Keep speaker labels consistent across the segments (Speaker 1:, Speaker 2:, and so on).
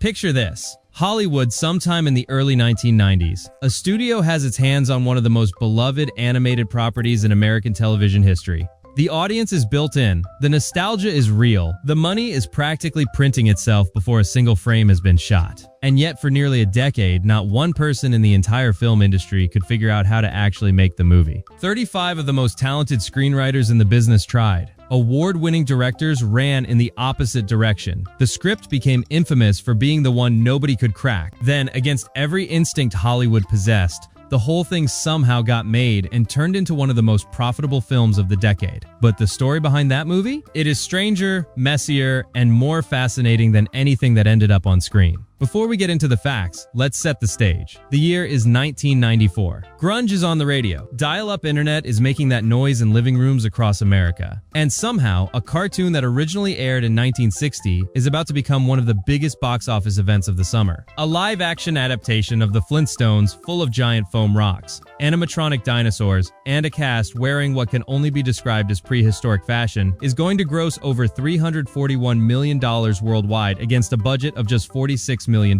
Speaker 1: Picture this. Hollywood sometime in the early 1990s. A studio has its hands on one of the most beloved animated properties in American television history. The audience is built in, the nostalgia is real, the money is practically printing itself before a single frame has been shot. And yet for nearly a decade, not one person in the entire film industry could figure out how to actually make the movie. 35 of the most talented screenwriters in the business tried. Award-winning directors ran in the opposite direction. The script became infamous for being the one nobody could crack. Then, against every instinct Hollywood possessed, the whole thing somehow got made and turned into one of the most profitable films of the decade. But the story behind that movie? It is stranger, messier, and more fascinating than anything that ended up on screen. Before we get into the facts, let's set the stage. The year is 1994. Grunge is on the radio. Dial-up internet is making that noise in living rooms across America. And somehow, a cartoon that originally aired in 1960 is about to become one of the biggest box office events of the summer. A live-action adaptation of the Flintstones full of giant foam rocks, animatronic dinosaurs, and a cast wearing what can only be described as prehistoric fashion is going to gross over $341 million worldwide against a budget of just $46 million.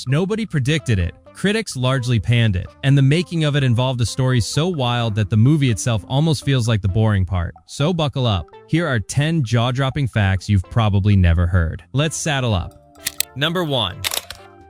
Speaker 1: Nobody predicted it. Critics largely panned it, and the making of it involved a story so wild that the movie itself almost feels like the boring part. So buckle up. Here are 10 jaw-dropping facts you've probably never heard. Let's saddle up. Number 1.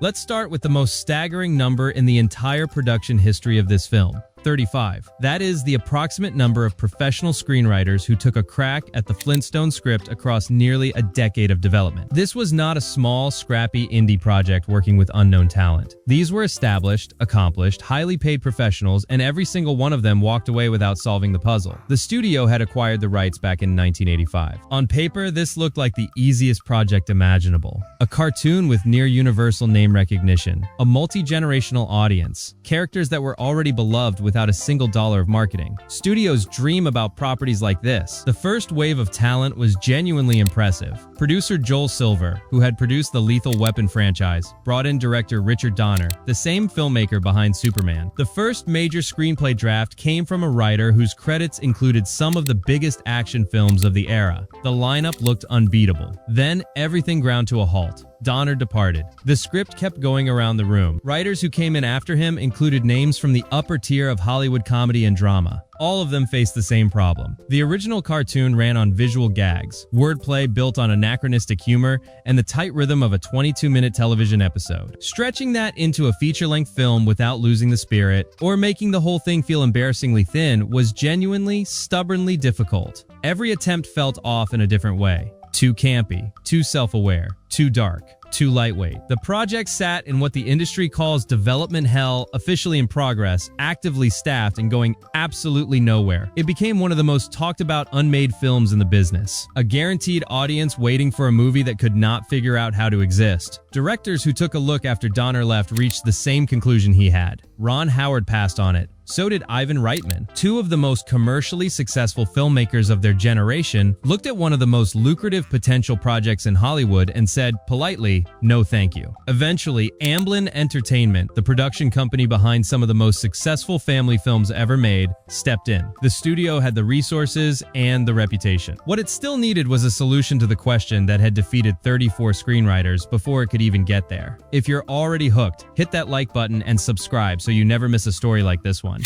Speaker 1: Let's start with the most staggering number in the entire production history of this film. 35. That is the approximate number of professional screenwriters who took a crack at the Flintstone script across nearly a decade of development. This was not a small, scrappy indie project working with unknown talent. These were established, accomplished, highly paid professionals, and every single one of them walked away without solving the puzzle. The studio had acquired the rights back in 1985. On paper, this looked like the easiest project imaginable. A cartoon with near-universal name recognition, a multi-generational audience, characters that were already beloved without a single dollar of marketing. Studios dream about properties like this. The first wave of talent was genuinely impressive. Producer Joel Silver, who had produced the Lethal Weapon franchise, brought in director Richard Donner, the same filmmaker behind Superman. The first major screenplay draft came from a writer whose credits included some of the biggest action films of the era. The lineup looked unbeatable. Then everything ground to a halt. Donner departed. The script kept going around the room. Writers who came in after him included names from the upper tier of Hollywood comedy and drama. All of them faced the same problem. The original cartoon ran on visual gags, wordplay built on anachronistic humor, and the tight rhythm of a 22-minute television episode. Stretching that into a feature-length film without losing the spirit, or making the whole thing feel embarrassingly thin, was genuinely, stubbornly difficult. Every attempt felt off in a different way. Too campy, too self-aware, too dark, too lightweight. The project sat in what the industry calls development hell, officially in progress, actively staffed, and going absolutely nowhere. It became one of the most talked about unmade films in the business. A guaranteed audience waiting for a movie that could not figure out how to exist. Directors who took a look after Donner left reached the same conclusion he had. Ron Howard passed on it. So did Ivan Reitman. Two of the most commercially successful filmmakers of their generation looked at one of the most lucrative potential projects in Hollywood and said, politely, no thank you. Eventually, Amblin Entertainment, the production company behind some of the most successful family films ever made, stepped in. The studio had the resources and the reputation. What it still needed was a solution to the question that had defeated 34 screenwriters before it could even get there. If you're already hooked, hit that like button and subscribe so you never miss a story like this one.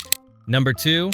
Speaker 1: Number 2.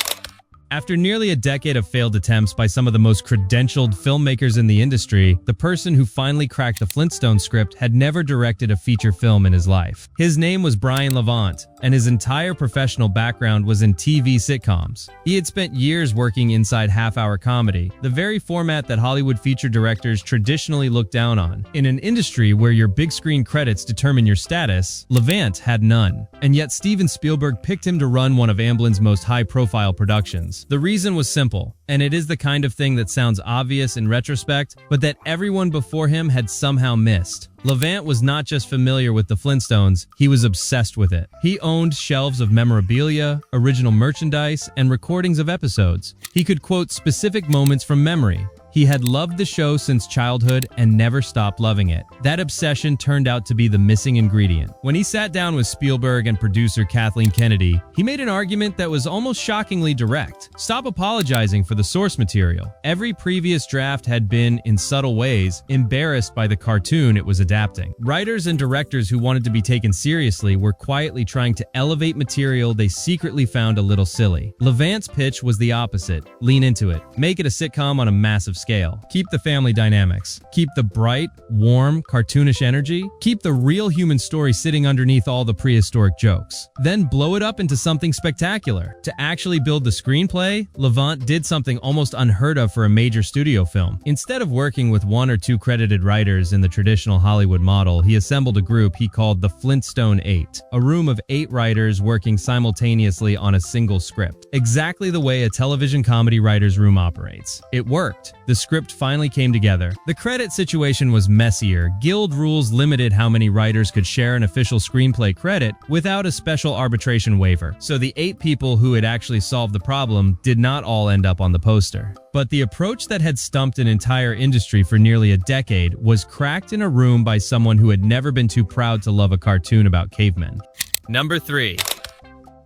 Speaker 1: After nearly a decade of failed attempts by some of the most credentialed filmmakers in the industry, the person who finally cracked the Flintstone script had never directed a feature film in his life. His name was Brian Levant, and his entire professional background was in TV sitcoms. He had spent years working inside half-hour comedy, the very format that Hollywood feature directors traditionally look down on. In an industry where your big screen credits determine your status, Levant had none. And yet Steven Spielberg picked him to run one of Amblin's most high-profile productions. The reason was simple, and it is the kind of thing that sounds obvious in retrospect, but that everyone before him had somehow missed. Levant was not just familiar with the Flintstones, he was obsessed with it. He owned shelves of memorabilia, original merchandise, and recordings of episodes. He could quote specific moments from memory. He had loved the show since childhood and never stopped loving it. That obsession turned out to be the missing ingredient. When he sat down with Spielberg and producer Kathleen Kennedy, he made an argument that was almost shockingly direct. Stop apologizing for the source material. Every previous draft had been, in subtle ways, embarrassed by the cartoon it was adapting. Writers and directors who wanted to be taken seriously were quietly trying to elevate material they secretly found a little silly. Levant's pitch was the opposite. Lean into it. Make it a sitcom on a massive scale. Keep the family dynamics. Keep the bright, warm, cartoonish energy. Keep the real human story sitting underneath all the prehistoric jokes. Then blow it up into something spectacular. To actually build the screenplay, Levant did something almost unheard of for a major studio film. Instead of working with one or two credited writers in the traditional Hollywood model, he assembled a group he called the Flintstone 8, a room of 8 writers working simultaneously on a single script. Exactly the way a television comedy writer's room operates. It worked. The script finally came together. The credit situation was messier. Guild rules limited how many writers could share an official screenplay credit without a special arbitration waiver, so the 8 people who had actually solved the problem did not all end up on the poster. But the approach that had stumped an entire industry for nearly a decade was cracked in a room by someone who had never been too proud to love a cartoon about cavemen. Number 3.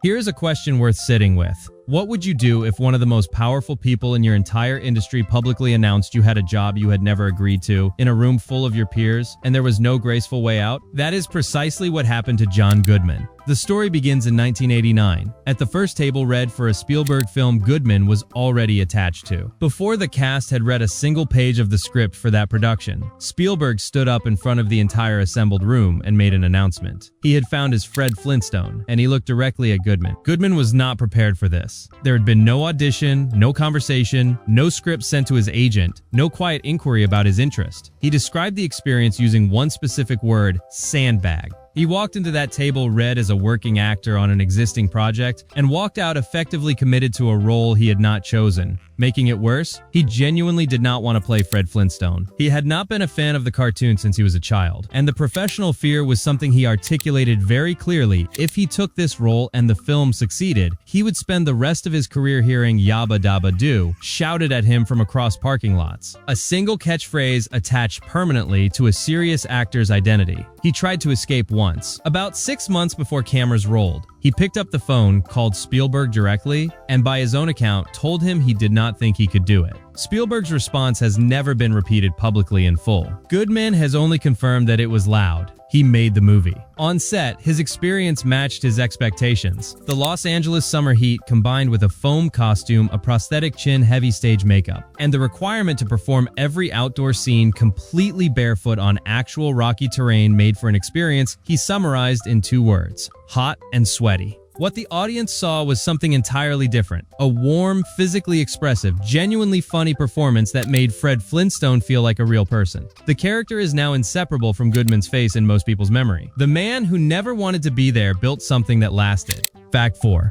Speaker 1: Here's a question worth sitting with. What would you do if one of the most powerful people in your entire industry publicly announced you had a job you had never agreed to, in a room full of your peers, and there was no graceful way out? That is precisely what happened to John Goodman. The story begins in 1989. At the first table read for a Spielberg film Goodman was already attached to. Before the cast had read a single page of the script for that production, Spielberg stood up in front of the entire assembled room and made an announcement. He had found his Fred Flintstone, and he looked directly at Goodman. Goodman was not prepared for this. There had been no audition, no conversation, no script sent to his agent, no quiet inquiry about his interest. He described the experience using one specific word: sandbag. He walked into that table read as a working actor on an existing project and walked out effectively committed to a role he had not chosen. Making it worse, he genuinely did not want to play Fred Flintstone. He had not been a fan of the cartoon since he was a child, and the professional fear was something he articulated very clearly. If he took this role and the film succeeded, he would spend the rest of his career hearing "Yabba Dabba Doo" shouted at him from across parking lots. A single catchphrase attached permanently to a serious actor's identity. He tried to escape once. About 6 months before cameras rolled, he picked up the phone, called Spielberg directly, and by his own account, told him he did not think he could do it. Spielberg's response has never been repeated publicly in full. Goodman has only confirmed that it was loud. He made the movie. On set, his experience matched his expectations. The Los Angeles summer heat combined with a foam costume, a prosthetic chin, heavy stage makeup, and the requirement to perform every outdoor scene completely barefoot on actual rocky terrain made for an experience he summarized in 2 words: hot and sweaty. What the audience saw was something entirely different. A warm, physically expressive, genuinely funny performance that made Fred Flintstone feel like a real person. The character is now inseparable from Goodman's face in most people's memory. The man who never wanted to be there built something that lasted. Fact 4.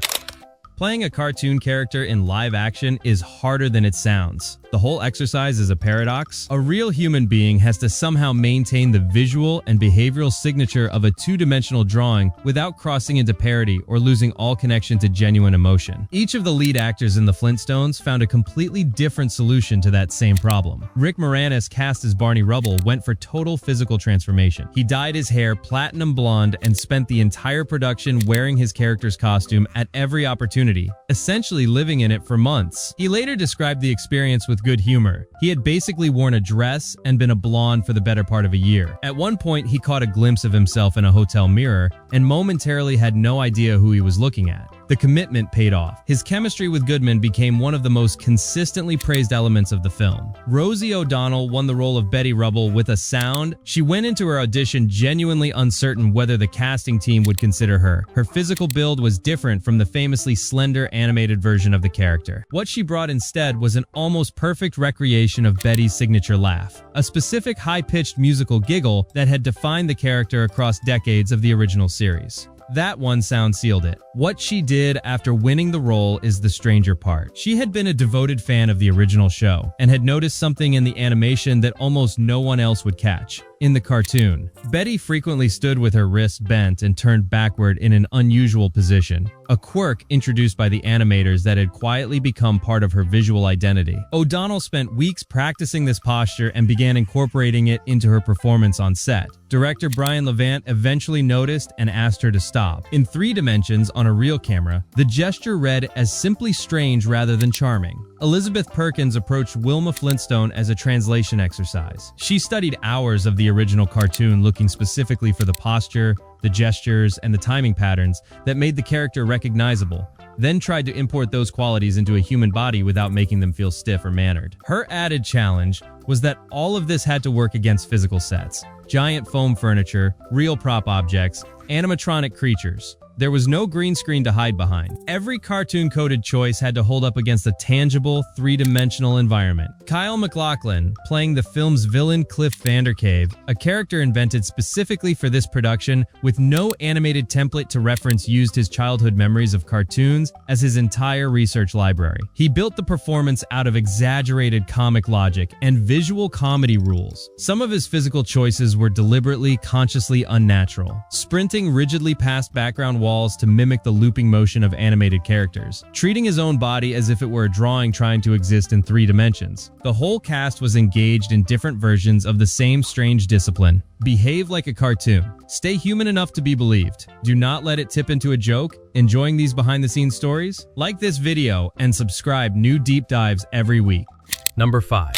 Speaker 1: Playing a cartoon character in live action is harder than it sounds. The whole exercise is a paradox. A real human being has to somehow maintain the visual and behavioral signature of a 2-dimensional drawing without crossing into parody or losing all connection to genuine emotion. Each of the lead actors in the Flintstones found a completely different solution to that same problem. Rick Moranis, cast as Barney Rubble, went for total physical transformation. He dyed his hair platinum blonde and spent the entire production wearing his character's costume at every opportunity, essentially living in it for months. He later described the experience with good humor. He had basically worn a dress and been a blonde for the better part of a year. At one point, he caught a glimpse of himself in a hotel mirror and momentarily had no idea who he was looking at. The commitment paid off. His chemistry with Goodman became one of the most consistently praised elements of the film. Rosie O'Donnell won the role of Betty Rubble with a sound. She went into her audition genuinely uncertain whether the casting team would consider her. Her physical build was different from the famously slender animated version of the character. What she brought instead was an almost perfect recreation of Betty's signature laugh, a specific high-pitched musical giggle that had defined the character across decades of the original series. That one sound sealed it. What she did after winning the role is the stranger part. She had been a devoted fan of the original show and had noticed something in the animation that almost no one else would catch. In the cartoon, Betty frequently stood with her wrists bent and turned backward in an unusual position, a quirk introduced by the animators that had quietly become part of her visual identity. O'Donnell spent weeks practicing this posture and began incorporating it into her performance on set. Director Brian Levant eventually noticed and asked her to stop. In 3 dimensions on a real camera, the gesture read as simply strange rather than charming. Elizabeth Perkins approached Wilma Flintstone as a translation exercise. She studied hours of the original cartoon looking specifically for the posture, the gestures, and the timing patterns that made the character recognizable, then tried to import those qualities into a human body without making them feel stiff or mannered. Her added challenge was that all of this had to work against physical sets, giant foam furniture, real prop objects, animatronic creatures. There was no green screen to hide behind. Every cartoon-coded choice had to hold up against a tangible, 3-dimensional environment. Kyle MacLachlan, playing the film's villain Cliff Vandercave, a character invented specifically for this production with no animated template to reference, used his childhood memories of cartoons as his entire research library. He built the performance out of exaggerated comic logic and visual comedy rules. Some of his physical choices were deliberately, consciously unnatural, sprinting rigidly past background walls to mimic the looping motion of animated characters, treating his own body as if it were a drawing trying to exist in 3 dimensions. The whole cast was engaged in different versions of the same strange discipline. Behave like a cartoon. Stay human enough to be believed. Do not let it tip into a joke. Enjoying these behind-the-scenes stories? Like this video and subscribe. New deep dives every week.
Speaker 2: Number 5.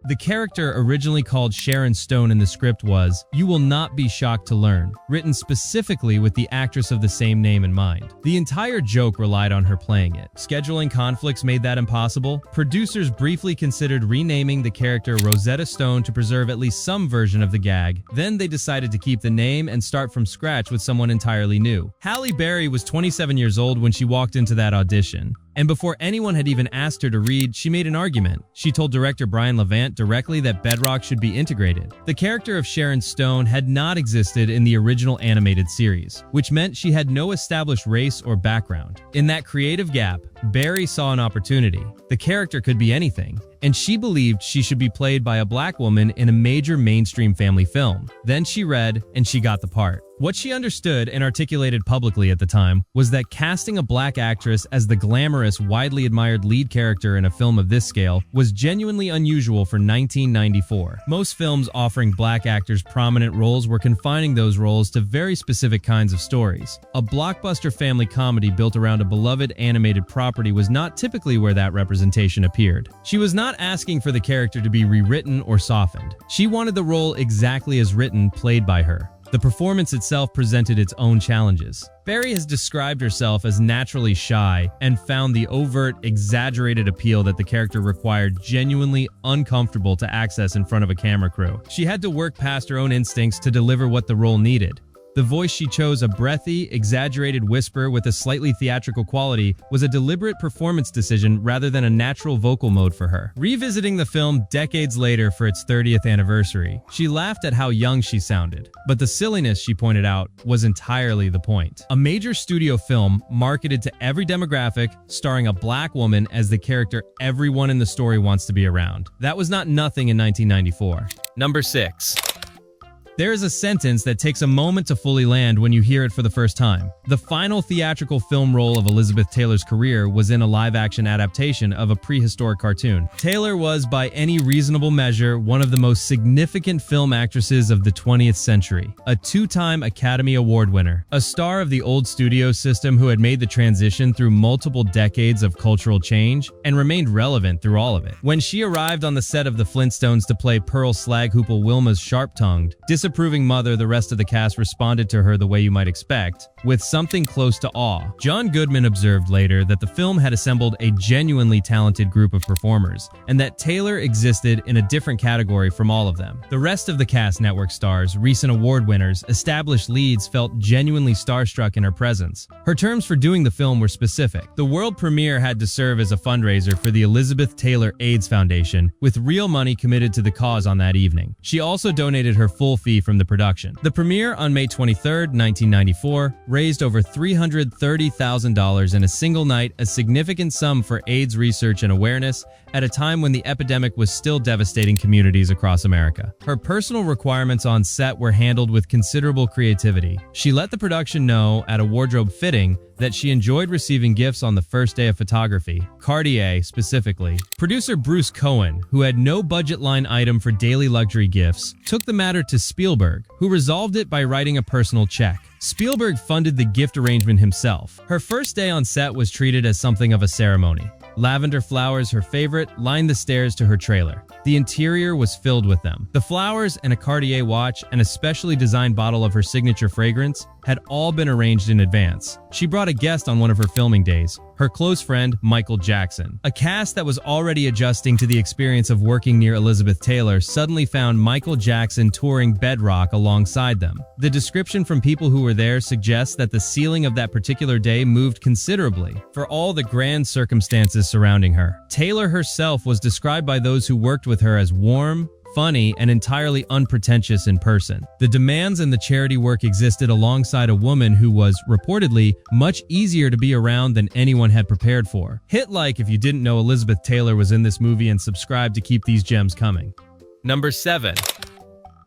Speaker 1: The character originally called Sharon Stone in the script was "You Will Not Be Shocked to Learn," written specifically with the actress of the same name in mind. The entire joke relied on her playing it. Scheduling conflicts made that impossible. Producers briefly considered renaming the character Rosetta Stone to preserve at least some version of the gag. Then they decided to keep the name and start from scratch with someone entirely new. Halle Berry was 27 years old when she walked into that audition. And before anyone had even asked her to read, she made an argument. She told director Brian Levant directly that Bedrock should be integrated. The character of Sharon Stone had not existed in the original animated series, which meant she had no established race or background. In that creative gap, Berry saw an opportunity. The character could be anything, and she believed she should be played by a black woman in a major mainstream family film. Then she read, and she got the part. What she understood and articulated publicly at the time was that casting a black actress as the glamorous, widely admired lead character in a film of this scale was genuinely unusual for 1994. Most films offering black actors prominent roles were confining those roles to very specific kinds of stories. A blockbuster family comedy built around a beloved animated property was not typically where that representation appeared. She was not asking for the character to be rewritten or softened. She wanted the role exactly as written, played by her. The performance itself presented its own challenges. Berry has described herself as naturally shy and found the overt, exaggerated appeal that the character required genuinely uncomfortable to access in front of a camera crew. She had to work past her own instincts to deliver what the role needed. The voice she chose, a breathy, exaggerated whisper with a slightly theatrical quality, was a deliberate performance decision rather than a natural vocal mode for her. Revisiting the film decades later for its 30th anniversary, she laughed at how young she sounded. But the silliness, she pointed out, was entirely the point. A major studio film marketed to every demographic, starring a black woman as the character everyone in the story wants to be around. That was not nothing in 1994.
Speaker 2: Number 6.
Speaker 1: There is a sentence that takes a moment to fully land when you hear it for the first time. The final theatrical film role of Elizabeth Taylor's career was in a live-action adaptation of a prehistoric cartoon. Taylor was, by any reasonable measure, one of the most significant film actresses of the 20th century. A 2-time Academy Award winner. A star of the old studio system who had made the transition through multiple decades of cultural change and remained relevant through all of it. When she arrived on the set of the Flintstones to play Pearl Slaghoople Wilma's sharp-tongued, disapproving mother, the rest of the cast responded to her the way you might expect, with something close to awe. John Goodman observed later that the film had assembled a genuinely talented group of performers, and that Taylor existed in a different category from all of them. The rest of the cast, network stars, recent award winners, established leads, felt genuinely starstruck in her presence. Her terms for doing the film were specific. The world premiere had to serve as a fundraiser for the Elizabeth Taylor AIDS Foundation, with real money committed to the cause on that evening. She also donated her full fee fee from the production. The premiere on May 23, 1994, raised over $330,000 in a single night, a significant sum for AIDS research and awareness at a time when the epidemic was still devastating communities across America. Her personal requirements on set were handled with considerable creativity. She let the production know at a wardrobe fitting that she enjoyed receiving gifts on the first day of photography, Cartier specifically. Producer Bruce Cohen, who had no budget line item for daily luxury gifts, took the matter to Spielberg, who resolved it by writing a personal check. Spielberg funded the gift arrangement himself. Her first day on set was treated as something of a ceremony. Lavender flowers, her favorite, lined the stairs to her trailer. The interior was filled with them. The flowers and a Cartier watch and a specially designed bottle of her signature fragrance had all been arranged in advance. She brought a guest on one of her filming days, her close friend, Michael Jackson. A cast that was already adjusting to the experience of working near Elizabeth Taylor suddenly found Michael Jackson touring Bedrock alongside them. The description from people who were there suggests that the ceiling of that particular day moved considerably for all the grand circumstances surrounding her. Taylor herself was described by those who worked with her as warm, funny, and entirely unpretentious in person. The demands and the charity work existed alongside a woman who was, reportedly, much easier to be around than anyone had prepared for. Hit like if you didn't know Elizabeth Taylor was in this movie, and subscribe to keep these gems coming.
Speaker 2: Number 7.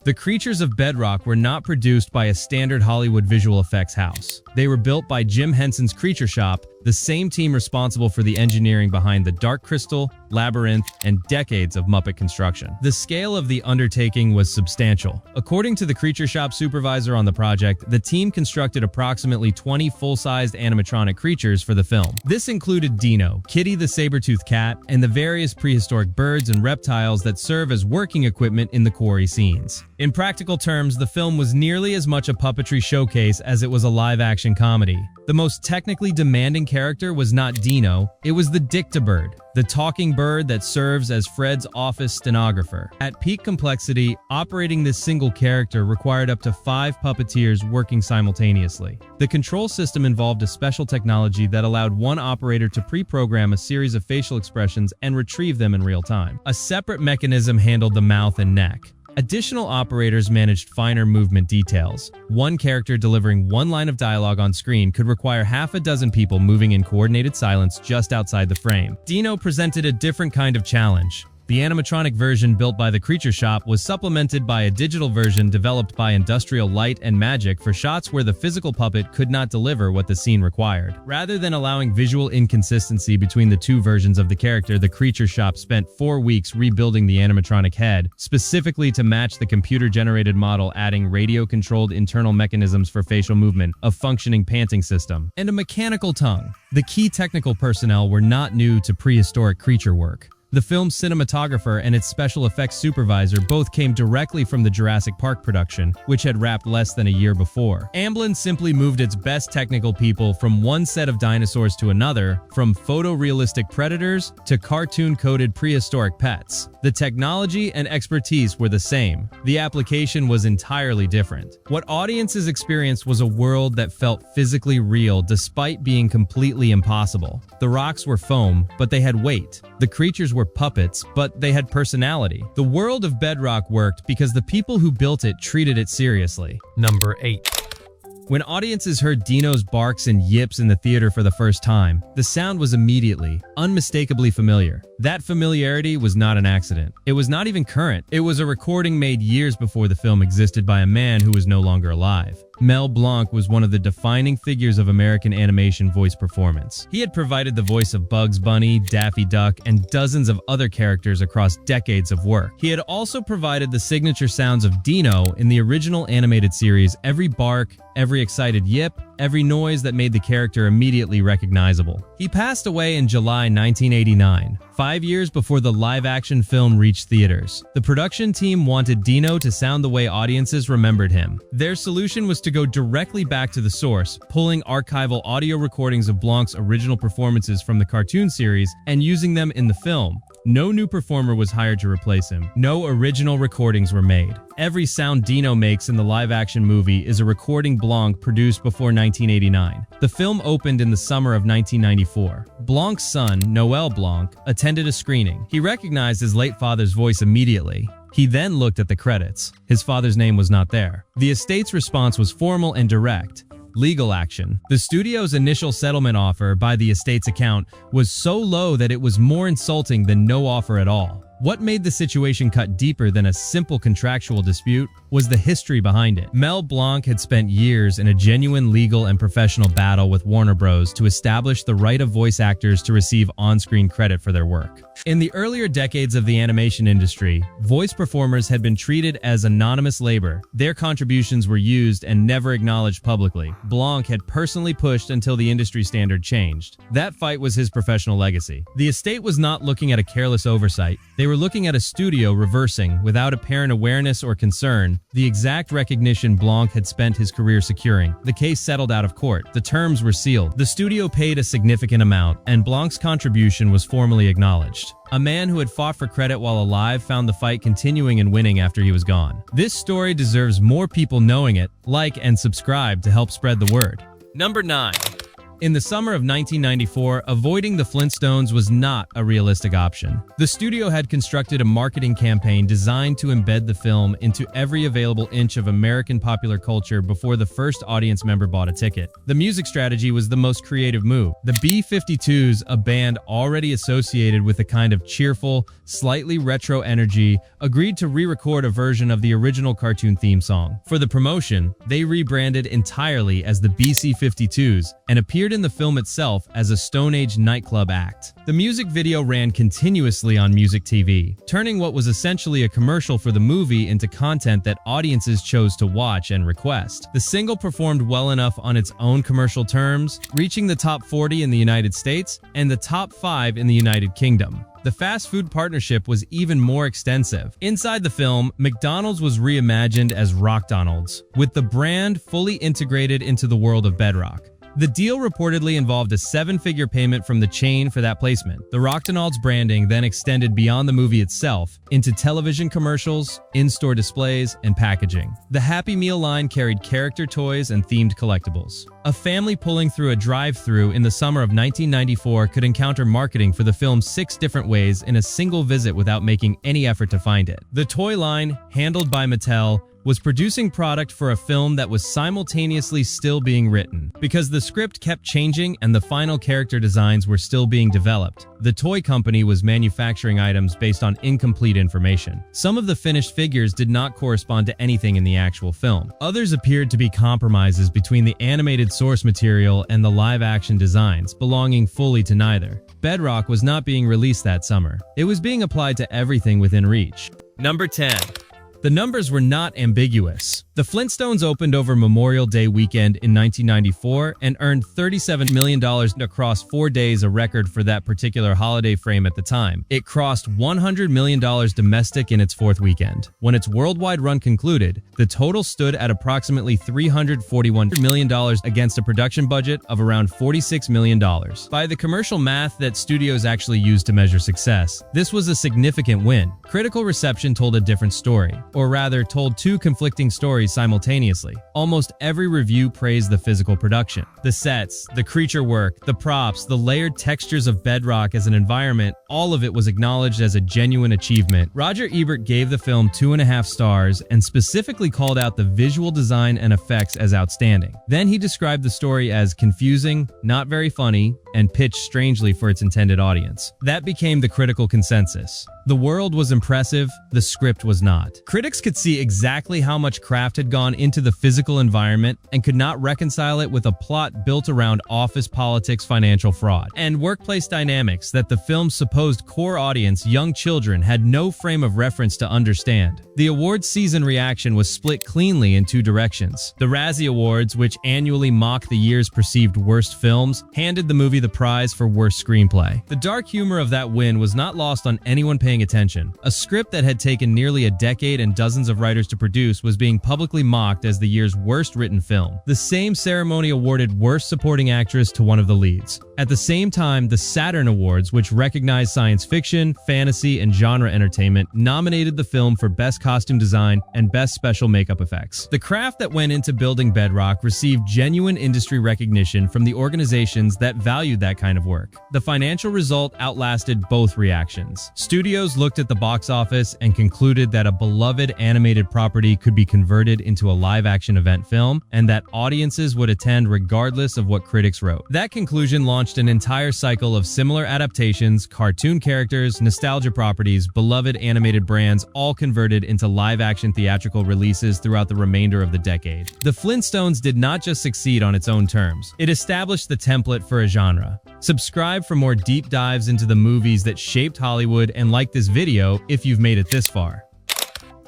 Speaker 1: The creatures of Bedrock were not produced by a standard Hollywood visual effects house. They were built by Jim Henson's Creature Shop, the same team responsible for the engineering behind the Dark Crystal, Labyrinth, and decades of Muppet construction. The scale of the undertaking was substantial. According to the Creature Shop supervisor on the project, the team constructed approximately 20 full-sized animatronic creatures for the film. This included Dino, Kitty the saber-toothed cat, and the various prehistoric birds and reptiles that serve as working equipment in the quarry scenes. In practical terms, the film was nearly as much a puppetry showcase as it was a live-action comedy. The most technically demanding character was not Dino, it was the Dictabird, the talking bird that serves as Fred's office stenographer. At peak complexity, operating this single character required up to 5 puppeteers working simultaneously. The control system involved a special technology that allowed one operator to pre-program a series of facial expressions and retrieve them in real time. A separate mechanism handled the mouth and neck. Additional operators managed finer movement details. One character delivering one line of dialogue on screen could require half a dozen people moving in coordinated silence just outside the frame. Dino presented a different kind of challenge. The animatronic version built by the Creature Shop was supplemented by a digital version developed by Industrial Light and Magic for shots where the physical puppet could not deliver what the scene required. Rather than allowing visual inconsistency between the two versions of the character, the Creature Shop spent 4 weeks rebuilding the animatronic head, specifically to match the computer-generated model, adding radio-controlled internal mechanisms for facial movement, a functioning panting system, and a mechanical tongue. The key technical personnel were not new to prehistoric creature work. The film's cinematographer and its special effects supervisor both came directly from the Jurassic Park production, which had wrapped less than a year before. Amblin simply moved its best technical people from one set of dinosaurs to another, from photorealistic predators to cartoon-coded prehistoric pets. The technology and expertise were the same. The application was entirely different. What audiences experienced was a world that felt physically real despite being completely impossible. The rocks were foam, but they had weight. The creatures were puppets, but they had personality. The world of Bedrock worked because the people who built it treated it seriously.
Speaker 2: Number 8.
Speaker 1: When audiences heard Dino's barks and yips in the theater for the first time, the sound was immediately, unmistakably familiar. That familiarity was not an accident. It was not even current. It was a recording made years before the film existed by a man who was no longer alive. Mel Blanc was one of the defining figures of American animation voice performance. He had provided the voice of Bugs Bunny, Daffy Duck, and dozens of other characters across decades of work. He had also provided the signature sounds of Dino in the original animated series. Every bark, every excited yip, every noise that made the character immediately recognizable. He passed away in July 1989, 5 years before the live-action film reached theaters. The production team wanted Dino to sound the way audiences remembered him. Their solution was to go directly back to the source, pulling archival audio recordings of Blanc's original performances from the cartoon series and using them in the film. No new performer was hired to replace him. No original recordings were made. Every sound Dino makes in the live-action movie is a recording Blanc produced before 1989. The film opened in the summer of 1994. Blanc's son, Noel Blanc, attended a screening. He recognized his late father's voice immediately. He then looked at the credits. His father's name was not there. The estate's response was formal and direct. Legal action. The studio's initial settlement offer, by the estate's account, was so low that it was more insulting than no offer at all. What made the situation cut deeper than a simple contractual dispute was the history behind it. Mel Blanc had spent years in a genuine legal and professional battle with Warner Bros. To establish the right of voice actors to receive on-screen credit for their work. In the earlier decades of the animation industry, voice performers had been treated as anonymous labor. Their contributions were used and never acknowledged publicly. Blanc had personally pushed until the industry standard changed. That fight was his professional legacy. The estate was not looking at a careless oversight. They were looking at a studio reversing, without apparent awareness or concern, the exact recognition Blanc had spent his career securing. The case settled out of court. The terms were sealed. The studio paid a significant amount, and Blanc's contribution was formally acknowledged. A man who had fought for credit while alive found the fight continuing and winning after he was gone. This story deserves more people knowing it. Like and subscribe to help spread the word.
Speaker 2: Number 9.
Speaker 1: In the summer of 1994, avoiding the Flintstones was not a realistic option. The studio had constructed a marketing campaign designed to embed the film into every available inch of American popular culture before the first audience member bought a ticket. The music strategy was the most creative move. The B-52s, a band already associated with a kind of cheerful, slightly retro energy, agreed to re-record a version of the original cartoon theme song. For the promotion, they rebranded entirely as the BC-52s and appeared in the film itself as a Stone Age nightclub act. The music video ran continuously on music TV, turning what was essentially a commercial for the movie into content that audiences chose to watch and request. The single performed well enough on its own commercial terms, reaching the top 40 in the United States and the top 5 in the United Kingdom. The fast food partnership was even more extensive. Inside the film, McDonald's was reimagined as Rockdonald's, with the brand fully integrated into the world of Bedrock. The deal reportedly involved a 7-figure payment from the chain for that placement. The Rockdonald's branding then extended beyond the movie itself into television commercials, in-store displays, and packaging. The Happy Meal line carried character toys and themed collectibles. A family pulling through a drive-thru in the summer of 1994 could encounter marketing for the film 6 different ways in a single visit without making any effort to find it. The toy line, handled by Mattel, was producing product for a film that was simultaneously still being written. Because the script kept changing and the final character designs were still being developed, the toy company was manufacturing items based on incomplete information. Some of the finished figures did not correspond to anything in the actual film. Others appeared to be compromises between the animated source material and the live-action designs, belonging fully to neither. Bedrock was not being released that summer. It was being applied to everything within reach.
Speaker 2: Number 10.
Speaker 1: The numbers were not ambiguous. The Flintstones opened over Memorial Day weekend in 1994 and earned $37 million across 4 days, a record for that particular holiday frame at the time. It crossed $100 million domestic in its 4th weekend. When its worldwide run concluded, the total stood at approximately $341 million against a production budget of around $46 million. By the commercial math that studios actually used to measure success, this was a significant win. Critical reception told a different story, or rather told 2 conflicting stories simultaneously. Almost every review praised the physical production. The sets, the creature work, the props, the layered textures of Bedrock as an environment, all of it was acknowledged as a genuine achievement. Roger Ebert gave the film 2.5 stars and specifically called out the visual design and effects as outstanding. Then he described the story as confusing, not very funny, and pitched strangely for its intended audience. That became the critical consensus. The world was impressive, the script was not. Critics could see exactly how much craft had gone into the physical environment and could not reconcile it with a plot built around office politics, financial fraud, and workplace dynamics that the film's supposed core audience, young children, had no frame of reference to understand. The awards season reaction was split cleanly in 2 directions. The Razzie Awards, which annually mock the year's perceived worst films, handed the movie the prize for worst screenplay. The dark humor of that win was not lost on anyone paying attention. A script that had taken nearly a decade and dozens of writers to produce was being publicly mocked as the year's worst written film. The same ceremony awarded Worst Supporting Actress to one of the leads. At the same time, the Saturn Awards, which recognized science fiction, fantasy, and genre entertainment, nominated the film for Best Costume Design and Best Special Makeup Effects. The craft that went into building Bedrock received genuine industry recognition from the organizations that value valued that kind of work. The financial result outlasted both reactions. Studios looked at the box office and concluded that a beloved animated property could be converted into a live-action event film, and that audiences would attend regardless of what critics wrote. That conclusion launched an entire cycle of similar adaptations, cartoon characters, nostalgia properties, beloved animated brands, all converted into live-action theatrical releases throughout the remainder of the decade. The Flintstones did not just succeed on its own terms. It established the template for a genre. Subscribe for more deep dives into the movies that shaped Hollywood, and like this video if you've made it this far.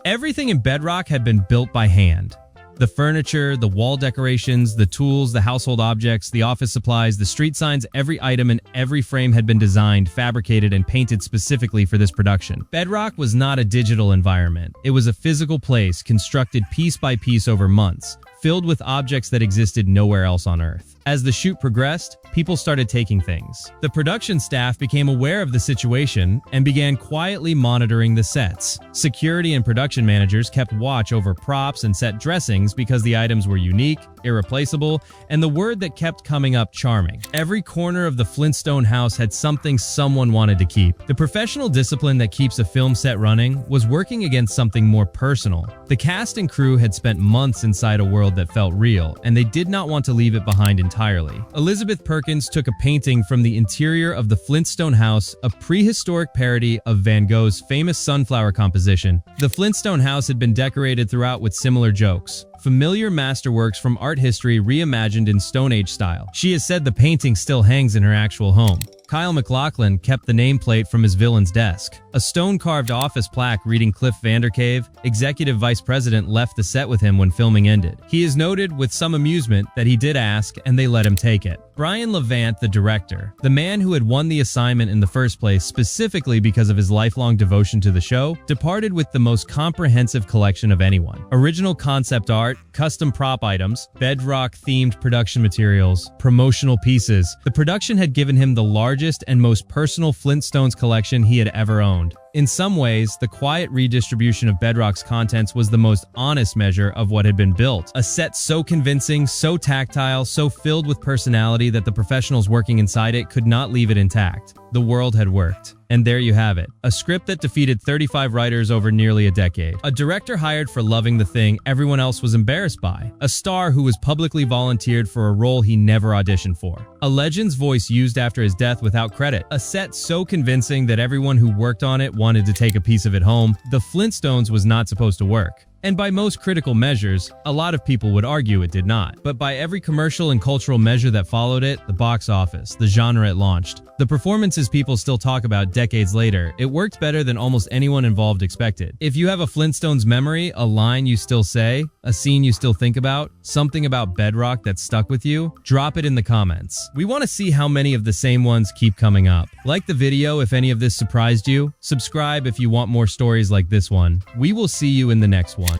Speaker 1: Everything in Bedrock had been built by hand. The furniture, the wall decorations, the tools, the household objects, the office supplies, the street signs, every item and every frame had been designed, fabricated, and painted specifically for this production. Bedrock was not a digital environment. It was a physical place constructed piece by piece over months, filled with objects that existed nowhere else on Earth. As the shoot progressed, people started taking things. The production staff became aware of the situation and began quietly monitoring the sets. Security and production managers kept watch over props and set dressings because the items were unique, irreplaceable, and the word that kept coming up, charming. Every corner of the Flintstone house had something someone wanted to keep. The professional discipline that keeps a film set running was working against something more personal. The cast and crew had spent months inside a world that felt real, and they did not want to leave it behind entirely. Elizabeth Perkins took a painting from the interior of the Flintstone house, a prehistoric parody of Van Gogh's famous sunflower composition. The Flintstone house had been decorated throughout with similar jokes. Familiar masterworks from art history reimagined in Stone Age style. She has said the painting still hangs in her actual home. Kyle MacLachlan kept the nameplate from his villain's desk. A stone-carved office plaque reading Cliff Vandercave, executive vice president, left the set with him when filming ended. He is noted with some amusement that he did ask, and they let him take it. Brian Levant, the director, the man who had won the assignment in the first place specifically because of his lifelong devotion to the show, departed with the most comprehensive collection of anyone. Original concept art, custom prop items, Bedrock-themed production materials, promotional pieces. The production had given him the largest and most personal Flintstones collection he had ever owned. In some ways, the quiet redistribution of Bedrock's contents was the most honest measure of what had been built. A set so convincing, so tactile, so filled with personality that the professionals working inside it could not leave it intact. The world had worked. And there you have it. A script that defeated 35 writers over nearly a decade. A director hired for loving the thing everyone else was embarrassed by. A star who was publicly volunteered for a role he never auditioned for. A legend's voice used after his death without credit. A set so convincing that everyone who worked on it wanted to take a piece of it home. The Flintstones was not supposed to work. And by most critical measures, a lot of people would argue it did not. But by every commercial and cultural measure that followed it, the box office, the genre it launched, the performances people still talk about decades later, it worked better than almost anyone involved expected. If you have a Flintstones memory, a line you still say, a scene you still think about, something about Bedrock that stuck with you, drop it in the comments. We want to see how many of the same ones keep coming up. Like the video if any of this surprised you. Subscribe if you want more stories like this one. We will see you in the next one.